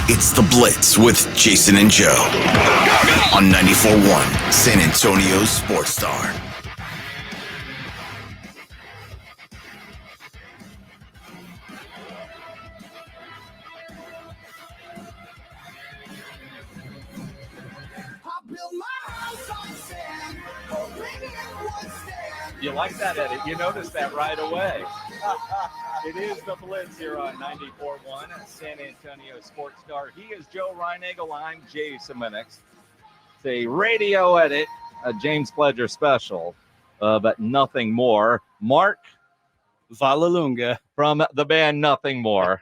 It's The Blitz with Jason and Joe on 94.1 San Antonio's Sports Star. You like that edit? You noticed that right away. It is The Blitz here on 94.1 San Antonio Sports Star. He is Joe Reinagel. I'm Jason Minix. It's a radio edit, a James Pledger special, but nothing more. Mark Vollelunga from the band Nothing More.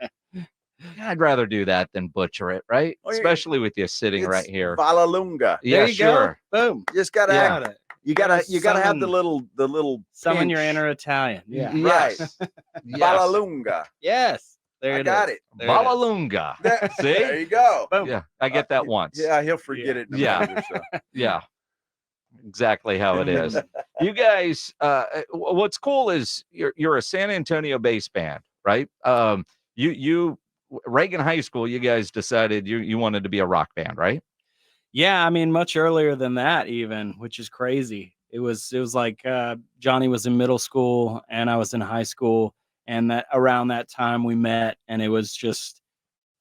I'd rather do that than butcher it, right? Oh, yeah. Especially with you sitting right here. Vollelunga. Yeah, there you sure. go. Boom. You just gotta Yeah. act. You gotta have the little summon pinch. your inner Italian. Yeah. Yes. Yes. Vollelunga. Yes. There I it got is. it. There it is. Vollelunga. See? There you go. Boom. Yeah, I get that once. Yeah, he'll forget it. In a Yeah. minute or so. Yeah, exactly how it is. You guys, what's cool is you're a San Antonio based band, right? You Reagan High School, you guys decided you wanted to be a rock band, right? Yeah, I mean, much earlier than that, even, which is crazy. It was like Johnny was in middle school and I was in high school, and that around that time we met, and it was just,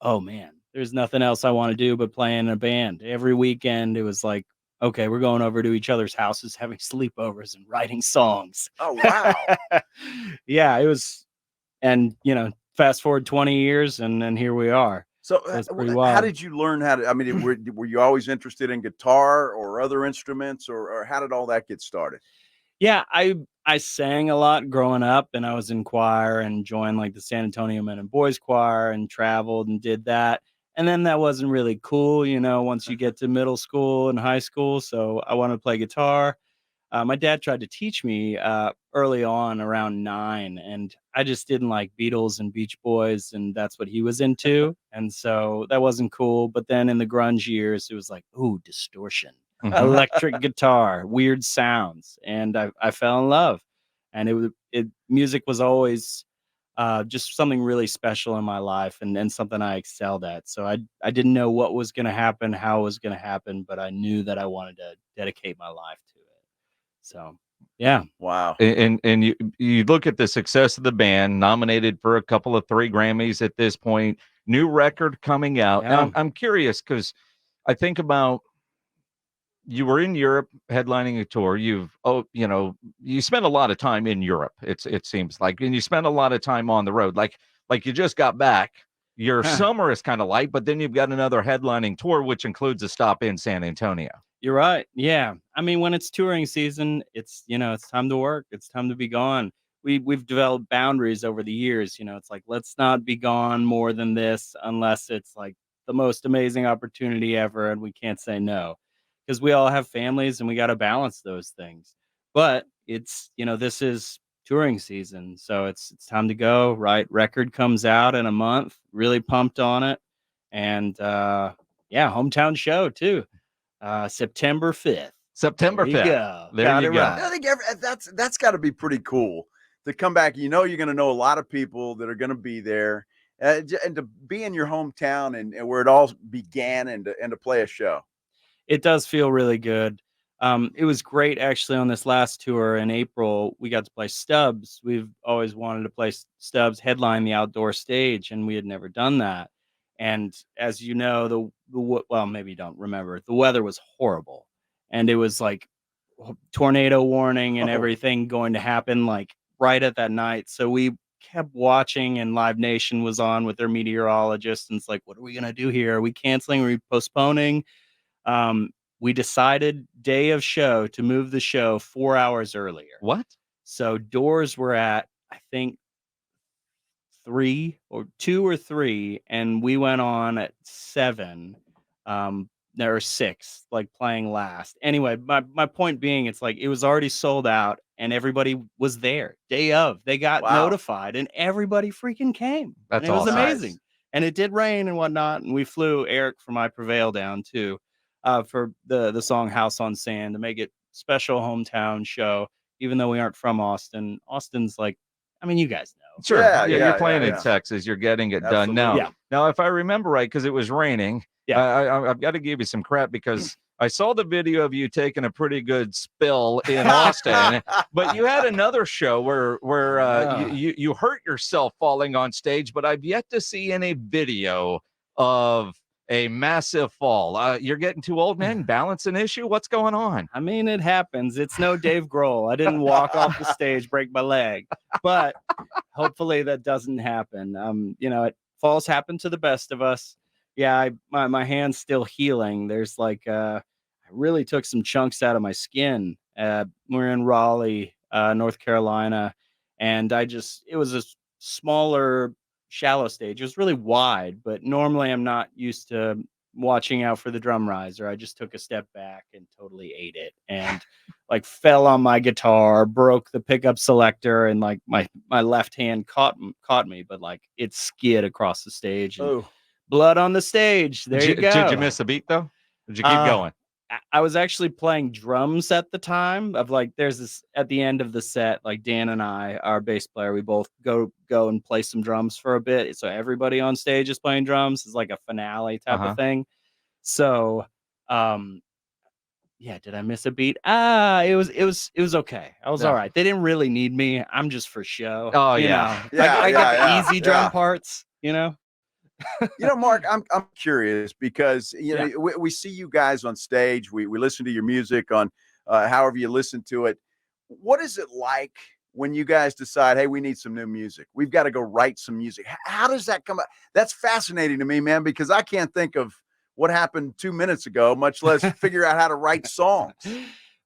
oh man, there's nothing else I want to do but play in a band. Every weekend, it was like, okay, we're going over to each other's houses, having sleepovers and writing songs. Oh wow. Yeah, it was, and fast forward 20 years, and then here we are. So That's pretty how wild. did you learn how to? I mean, were you always interested in guitar or other instruments, or how did all that get started? Yeah, I sang a lot growing up, and I was in choir and joined like the San Antonio Men and Boys Choir and traveled and did that. And then that wasn't really cool, once you get to middle school and high school. So I wanted to play guitar. My dad tried to teach me early on, around 9, and I just didn't like Beatles and Beach Boys, and that's what he was into. And so that wasn't cool. But then in the grunge years, it was like, ooh, distortion. Electric guitar, weird sounds, and I fell in love. And music was always just something really special in my life, and something I excelled at. So I didn't know what was going to happen, how it was going to happen, but I knew that I wanted to dedicate my life to it. So yeah. Wow. And you look at the success of the band, nominated for a couple of 3 Grammys at this point, new record coming out. Yeah. And I'm curious because I think about, you were in Europe headlining a tour. You spent a lot of time in Europe. It seems like, and you spent a lot of time on the road. Like you just got back. Your summer is kind of light, but then you've got another headlining tour, which includes a stop in San Antonio. You're right. Yeah. I mean, when it's touring season, it's time to work. It's time to be gone. We've developed boundaries over the years. It's like, let's not be gone more than this unless it's like the most amazing opportunity ever, and we can't say no. Because we all have families and we got to balance those things. But it's, this is touring season. So it's time to go, right? Record comes out in a month, really pumped on it. And hometown show too. September 5th. September 5th. There you go. I think that's got to be pretty cool to come back. You're going to know a lot of people that are going to be there, and to be in your hometown and where it all began, and to play a show. It does feel really good. It was great actually on this last tour in April. We got to play Stubbs. We've always wanted to play Stubbs, headline the outdoor stage, and we had never done that. And as you know, well, maybe you don't remember, the weather was horrible, and it was like tornado warning and everything going to happen like right at that night. So we kept watching, and Live Nation was on with their meteorologist, and it's like, what are we gonna do here? Are we canceling? Are we postponing? We decided day of show to move the show 4 hours earlier. What? So doors were at, I think, 2 or 3, and we went on at 7. There were 6, like playing last. Anyway, my point being, it's like it was already sold out, and everybody was there day of. They got notified, and everybody freaking came. That's and it was awesome. amazing. Nice. And it did rain and whatnot, and we flew Eric from I Prevail down too. For the song House on Sand to make it special hometown show, even though we aren't from Austin. Austin's like I mean, you guys know. Sure. Yeah, Yeah, yeah, you're playing yeah, in yeah. Texas. You're getting it done now. Absolutely. Now, if I remember right, because it was raining, Yeah. I've got to give you some crap because I saw the video of you taking a pretty good spill in Austin, but you had another show where you hurt yourself falling on stage, but I've yet to see any video of a massive fall. You're getting too old, man. Balance an issue. What's going on? I mean, it happens. It's no Dave Grohl. I didn't walk off the stage, break my leg, but hopefully that doesn't happen. You know, falls happen to the best of us. Yeah, my hand's still healing. There's like I really took some chunks out of my skin. We're in Raleigh, North Carolina, and it was a smaller, shallow stage. It was really wide, but normally I'm not used to watching out for the drum riser. I just took a step back and totally ate it, and like fell on my guitar, broke the pickup selector, and like my left hand caught me, but like it skid across the stage and Oh, blood on the stage. There you go. Did you miss a beat though? Did you keep going? I was actually playing drums at the time of like there's this at the end of the set, like Dan and I, our bass player, we both go and play some drums for a bit. So everybody on stage is playing drums. It's like a finale type of thing. So yeah, did I miss a beat? It was okay. I was all right. They didn't really need me. I'm just for show. Oh, you yeah. know. I got the easy drum yeah. parts, you know. You know, Mark, I'm curious because you know we see you guys on stage. We listen to your music on however you listen to it. What is it like when you guys decide, hey, we need some new music? We've got to go write some music. How does that come out? That's fascinating to me, man, because I can't think of what happened 2 minutes ago, much less figure out how to write songs.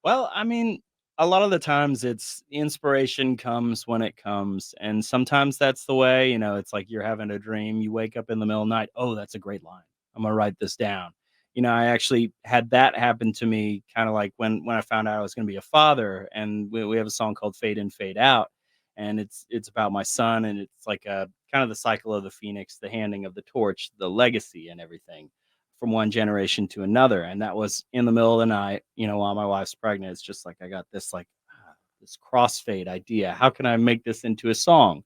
Well, I mean, a lot of the times it's inspiration comes when it comes. And sometimes that's the way, you know, it's like you're having a dream. You wake up in the middle of the night. Oh, that's a great line. I'm going to write this down. You know, I actually had that happen to me kind of like when I found out I was going to be a father. And we have a song called Fade In, Fade Out. And it's about my son. And it's like a kind of the cycle of the phoenix, the handing of the torch, the legacy and everything from one generation to another. And that was in the middle of the night, you know, while my wife's pregnant. It's just like I got this like this crossfade idea. How can I make this into a song?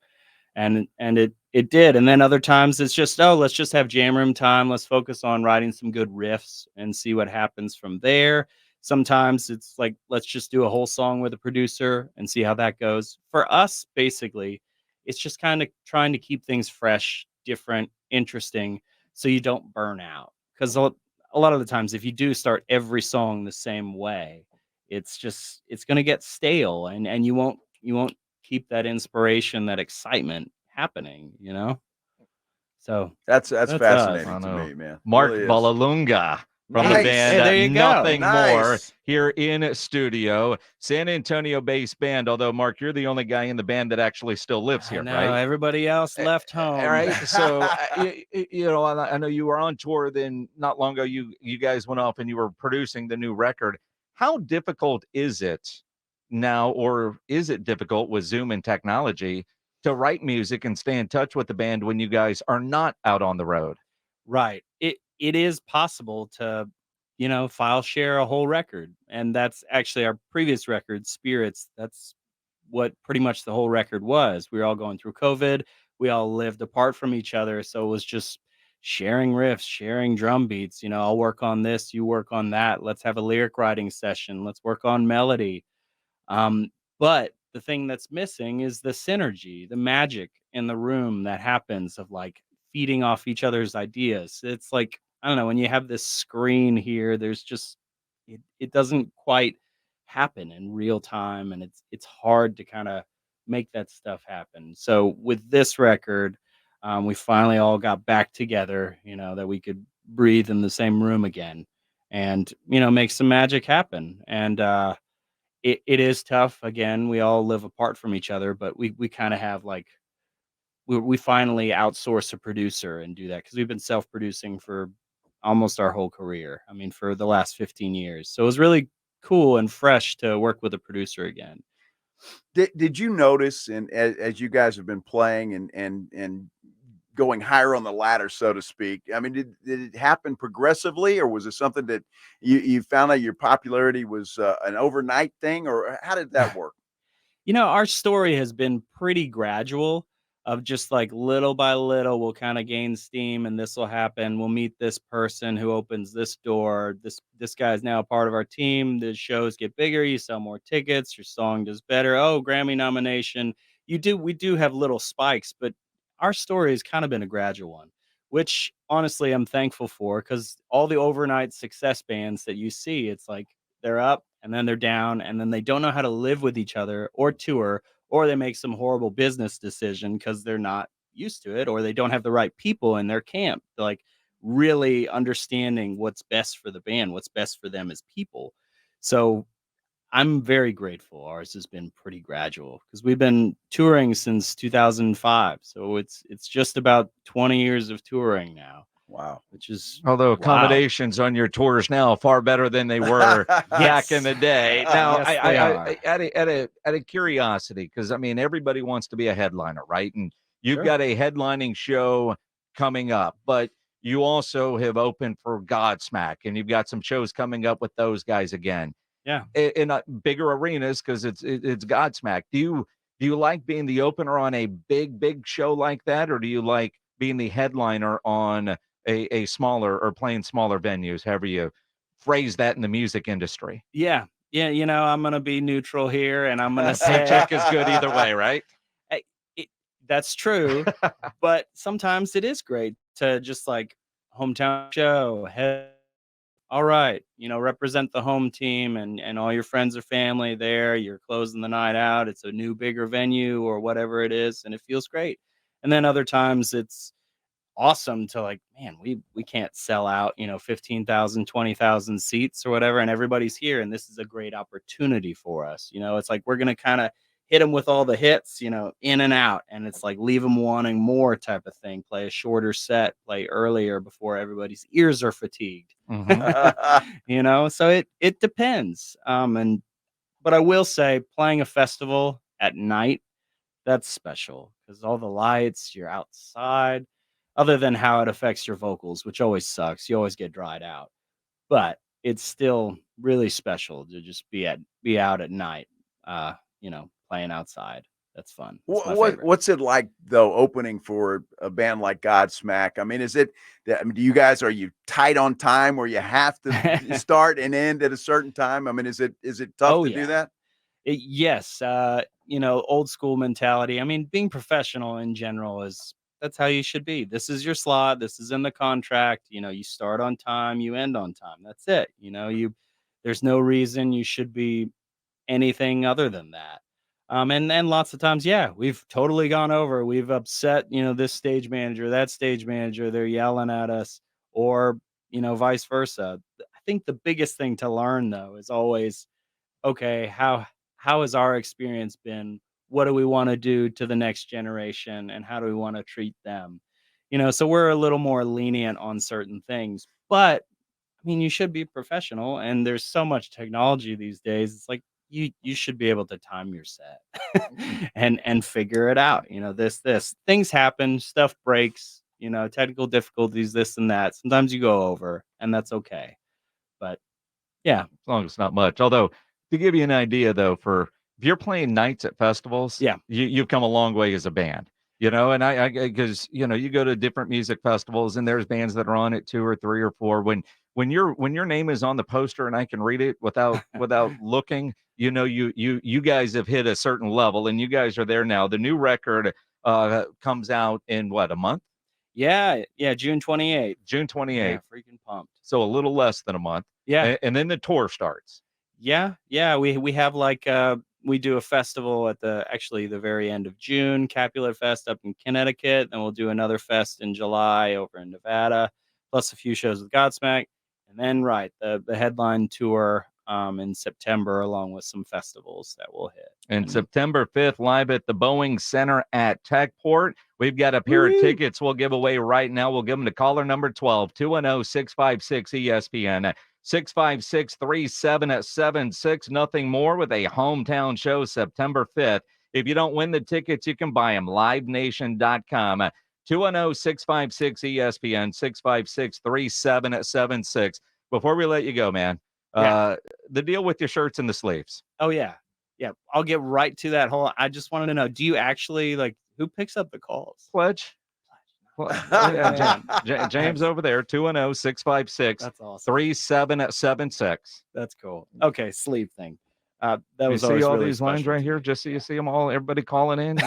And it did. And then other times it's just, oh, let's just have jam room time. Let's focus on writing some good riffs and see what happens from there. Sometimes it's like, let's just do a whole song with a producer and see how that goes. For us, basically, it's just kind of trying to keep things fresh, different, interesting, so you don't burn out. Because a lot of the times, if you do start every song the same way, it's going to get stale, and you won't keep that inspiration, that excitement happening, you know? So That's That's fascinating I to know. me, man. Mark Really is. Vollelunga from the Nice. band Hey, there you go. Nothing More Nice. here in studio. San Antonio based band, although Mark, you're the only guy in the band that actually still lives I here, know, right? everybody else left home. All right. So, you know, I know you were on tour then not long ago. You guys went off and you were producing the new record. How difficult is it now, or is it difficult with Zoom and technology to write music and stay in touch with the band when you guys are not out on the road? Right. It is possible to, you know, file share a whole record. And that's actually our previous record, Spirits. That's what pretty much the whole record was. We were all going through COVID. We all lived apart from each other. So it was just sharing riffs, sharing drum beats. You know, I'll work on this, you work on that. Let's have a lyric writing session. Let's work on melody. But the thing that's missing is the synergy, the magic in the room that happens of like feeding off each other's ideas. It's like, I don't know, when you have this screen here, there's just it doesn't quite happen in real time, and it's hard to kind of make that stuff happen. So with this record, we finally all got back together, you know, that we could breathe in the same room again and, you know, make some magic happen. And it is tough. Again, we all live apart from each other, but we kind of have like we finally outsource a producer and do that because we've been self-producing for almost our whole career. I mean, for the last 15 years. So it was really cool and fresh to work with a producer again. Did you notice, and as you guys have been playing and going higher on the ladder, so to speak, I mean, did it happen progressively, or was it something that you found out your popularity was an overnight thing, or how did that work? Our story has been pretty gradual of just like little by little, we'll kind of gain steam and this will happen. We'll meet this person who opens this door. This guy is now a part of our team. The shows get bigger, you sell more tickets, your song does better. Oh, Grammy nomination. We do have little spikes, but our story has kind of been a gradual one, which honestly I'm thankful for because all the overnight success bands that you see, it's like they're up and then they're down and then they don't know how to live with each other or tour, or they make some horrible business decision because they're not used to it, or they don't have the right people in their camp, like really understanding what's best for the band, what's best for them as people. So I'm very grateful. Ours has been pretty gradual because we've been touring since 2005. So it's just about 20 years of touring now, Wow. which is Although wow. accommodations on your tours now are far better than they were back in the day. Now, Yes, they are. out of curiosity, because I mean, everybody wants to be a headliner, right? And you've Sure. got a headlining show coming up, but you also have opened for Godsmack, and you've got some shows coming up with those guys again. Yeah. In bigger arenas because it's Godsmack. Do you like being the opener on a big show like that, or do you like being the headliner on a smaller or playing smaller venues, however you phrase that in the music industry? Yeah. Yeah. I'm going to be neutral here and I'm going to say Paycheck is good either way, right? I- that's true. But sometimes it is great to just like hometown show, all right, represent the home team and all your friends or family there. You're closing the night out. It's a new, bigger venue or whatever it is, and it feels great. And then other times it's awesome to like, man, we can't sell out, 15,000, 20,000 seats or whatever, and everybody's here, and this is a great opportunity for us. It's like we're gonna kind of hit them with all the hits, in and out, and it's like leave them wanting more type of thing. Play a shorter set, play earlier before everybody's ears are fatigued. So it depends. But I will say, playing a festival at night, that's special because all the lights, you're outside. Other than how it affects your vocals, which always sucks, you always get dried out. But it's still really special to just be out at night, playing outside. That's fun. That's my favorite. What's it like though, opening for a band like Godsmack? I mean, is it that, I mean, are you tight on time where you have to start and end at a certain time? I mean, is it tough Oh, to do yeah. that? Yes, old school mentality. I mean, being professional in general that's how you should be. This is your slot. This is in the contract. You start on time, you end on time. That's it. There's no reason you should be anything other than that. And lots of times, yeah, we've totally gone over. We've upset, this stage manager, that stage manager. They're yelling at us, or vice versa. I think the biggest thing to learn though is always, okay, how has our experience been? What do we want to do to the next generation, and how do we want to treat them? So we're a little more lenient on certain things, but I mean, you should be professional, and there's so much technology these days. It's like you should be able to time your set and figure it out. This things happen, stuff breaks. Technical difficulties, this and that. Sometimes you go over, and that's okay. But yeah, As long as it's not much. Although, to give you an idea, though, for if you're playing nights at festivals, yeah, you've come a long way as a band. And I because you go to different music festivals and there's bands that are on it 2 or 3 or 4. When your name is on the poster and I can read it without looking, you guys have hit a certain level and you guys are there now. The new record comes out in what, a month? yeah, June 28th. June 28th. Yeah, freaking pumped. So a little less than a month. Yeah. And then the tour starts. Yeah. We have like we do a festival at the very end of June, Capulet Fest up in Connecticut. Then we'll do another fest in July over in Nevada, plus a few shows with Godsmack. And then the headline tour in September, along with some festivals that we'll hit. And September 5th, live at the Boeing Center at Techport. We've got a pair of tickets we'll give away right now. We'll give them to caller number 12, 210-656-ESPN, 656-3776. Nothing more with a hometown show September 5th. If you don't win the tickets, you can buy them. LiveNation.com. 210-656-ESPN, 656-3776. Before we let you go, man, Yeah. the deal with your shirts and the sleeves. Oh, yeah. Yeah, I'll get right to that whole. I just wanted to know, do you actually like who picks up the calls? Pledge. James over there, 210-656. That's awesome. 3776. That's cool. Okay, sleeve thing. That You was see always all really these lines special right to here, me. just so you see them all. Everybody calling in.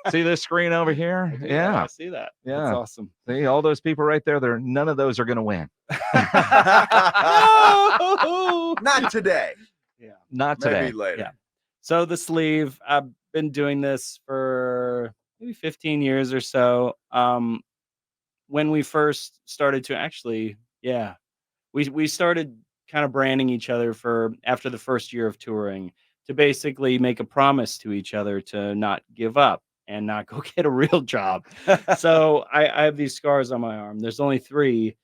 See this screen over here? Yeah, I Yeah, see that. Yeah. That's awesome. see all those people right there. None of those are going to win. No! Not today. Yeah. Not today. Maybe later. Yeah. So the sleeve, I've been doing this for maybe 15 years or so. When we first started to actually, we started kind of branding each other for after the first year of touring to basically make a promise to each other to not give up and not go get a real job. So I have these scars on my arm. There's only three.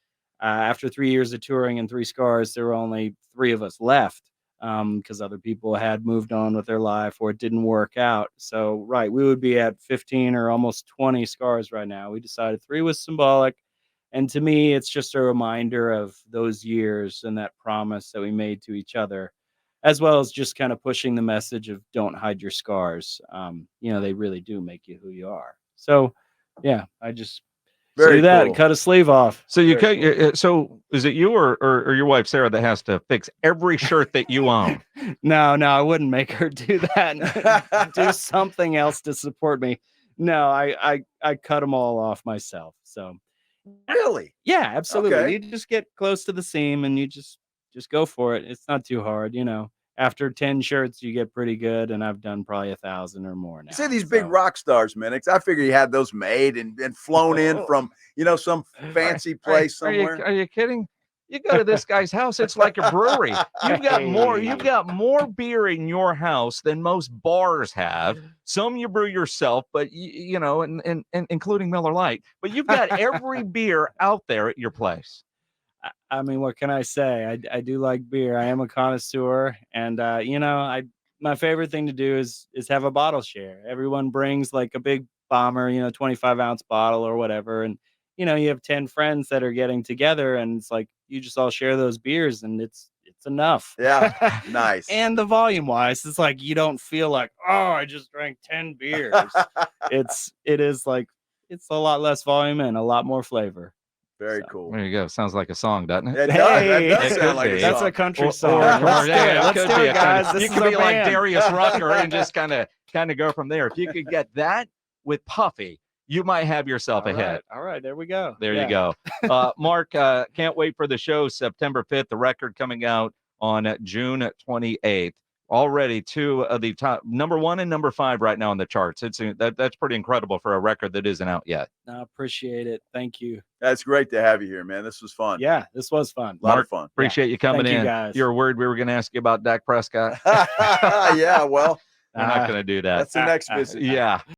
After 3 years of touring and three scars, there were only three of us left because other people had moved on with their life or it didn't work out. So, right, we would be at 15 or almost 20 scars right now. We decided three was symbolic. And to me, it's just a reminder of those years and that promise that we made to each other, as well as just kind of pushing the message of don't hide your scars. They really do make you who you are. So, yeah, I just Very do that cool. and cut a sleeve off. So you Very cut. So is it you or your wife Sarah that has to fix every shirt that you own? No, I wouldn't make her do that. And do something else to support me. No, I cut them all off myself. So Really? yeah, absolutely. Okay. You just get close to the seam and you just go for it. It's not too hard, After 10 shirts, you get pretty good, and I've done probably 1,000 or more now. You say these big so. rock stars, man. I figure you had those made and flown in from, some fancy place somewhere. Are you kidding? You go to this guy's house, it's like a brewery. You've got more beer in your house than most bars have. Some you brew yourself, but and including Miller Lite. But you've got every beer out there at your place. I mean, what can I say? I do like beer. I am a connoisseur, and my favorite thing to do is have a bottle share. Everyone brings like a big bomber, 25-ounce bottle or whatever, and you have 10 friends that are getting together, and it's like you just all share those beers, and it's enough. Yeah, nice. And the volume wise, it's like you don't feel like, oh, I just drank 10 beers. It is like it's a lot less volume and a lot more flavor. Very cool. There you go. Sounds like a song, doesn't it? It does. Hey, That does it sound could like a be. That's song. a country Or- song. or- Let's do it. Let's could do be it, a guys. country- This you is could our be like band. Darius Rucker and just kind of go from there. If you could get that with Puffy, you might have yourself a hit. All right, there we go. There Yeah. you go. Mark, can't wait for the show September 5th. The record coming out on June 28th. Already two of the top, number 1 and number 5 right now on the charts. That's pretty incredible for a record that isn't out yet. I appreciate it. Thank you. That's great to have you here, man. This was fun. Yeah, this was fun. A lot Mark, of fun. Appreciate you coming Thank you, in. guys. You're worried we were going to ask you about Dak Prescott. Yeah, well, We're not going to do that. that's the next visit. Yeah.